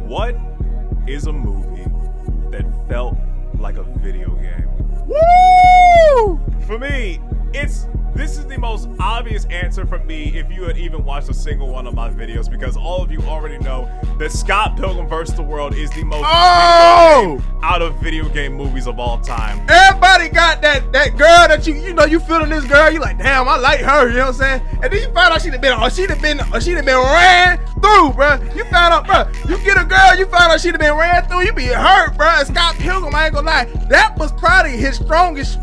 What is a movie that felt like a video game? Woo! For me, this is the most obvious answer from me if you had even watched a single one of my videos, because all of you already know that Scott Pilgrim vs. the World is the most video game out of video game movies of all time. Everybody got that girl that you know you feeling this girl, you like, damn, I like her, you know what I'm saying? And then you find out she done been ran through, bro. You found out, bro, you get a girl, you find out she done been ran through, you be hurt, bro. And Scott Pilgrim, I ain't gonna lie, that was probably his strongest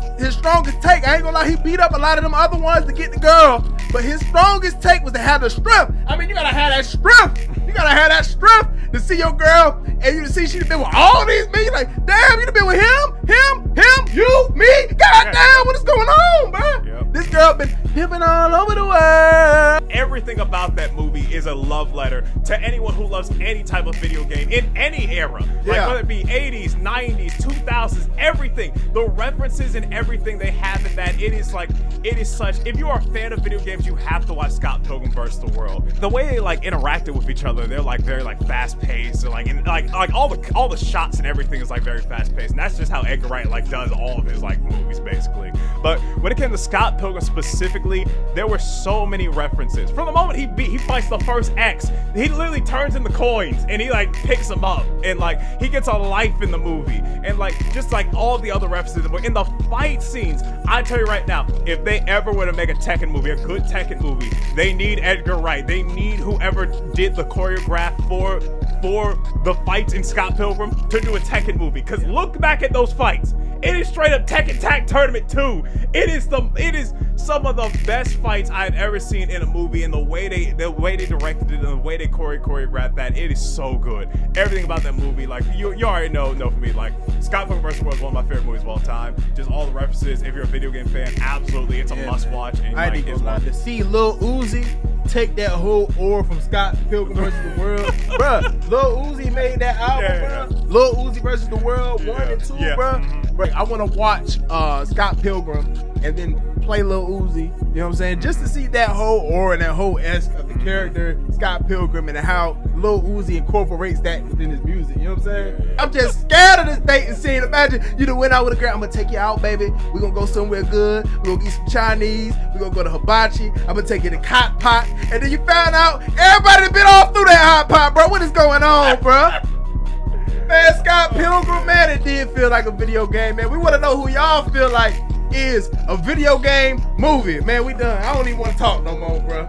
take. I ain't gonna lie, he beat up a lot of them other ones to get the girl, but his strongest take was to have the strength. I mean, you gotta have that strength. You gotta have that strength to see your girl and you to see she done been with all these men. You like, damn, you done been with him, you, me. God damn, what is going on, bro? Yep. This girl been pimping all over the world. Everything about that movie is a love letter to anyone who loves any type of video game in any era. Like whether it be 80s, 90s, 2000s, everything. The references and everything they have in that, it is such, if you are a fan of video games, you have to watch Scott Pilgrim vs. the World. The way they like interacted with each other, they're like very like fast paced, and like all the shots and everything is like very fast paced, and that's just how Edgar Wright like does all of his like movies basically. But when it came to Scott Pilgrim specifically, there were so many references. From the moment he fights the first X, he literally turns in the coins and he like picks them up, and like he gets a life in the movie, and like just like all the other references in the fight scenes. I tell you right now, if they ever were to make a Tekken movie, a good Tekken movie, they need Edgar Wright. They need whoever did the choreograph for the fights in Scott Pilgrim to do a Tekken movie. Cause look back at those fights. It is straight up Tekken Tag Tournament 2. It is some of the best fights I've ever seen in a movie, and the way they directed it and the way they choreographed that, it is so good. Everything about that movie, like you already know for me, like Scott Pilgrim vs. the World is one of my favorite movies of all time. Just all the references. If you're a video game fan, absolutely, it's a must watch. And I ain't gonna lie, to see Lil Uzi take that whole aura from Scott Pilgrim vs. the World, bruh. Lil Uzi made that album, bruh. Lil Uzi vs. the World 1 and 2, bruh. Bruh, I want to watch Scott Pilgrim and then play Lil Uzi, you know what I'm saying? Just to see that whole aura and that whole essence of the character Scott Pilgrim and how Lil Uzi incorporates that within his music, you know what I'm saying? I'm just scared of this dating scene. Imagine you done went out with a girl, I'm gonna take you out, baby. We're gonna go somewhere good. We're gonna eat some Chinese. We're gonna go to hibachi. I'm gonna take you to hot pot. And then you found out everybody done been all through that hot pot, bro. What is going on, bro? Man, Scott Pilgrim, man, it did feel like a video game, man. We want to know who y'all feel like is a video game movie. Man, we done. I don't even want to talk no more, bro.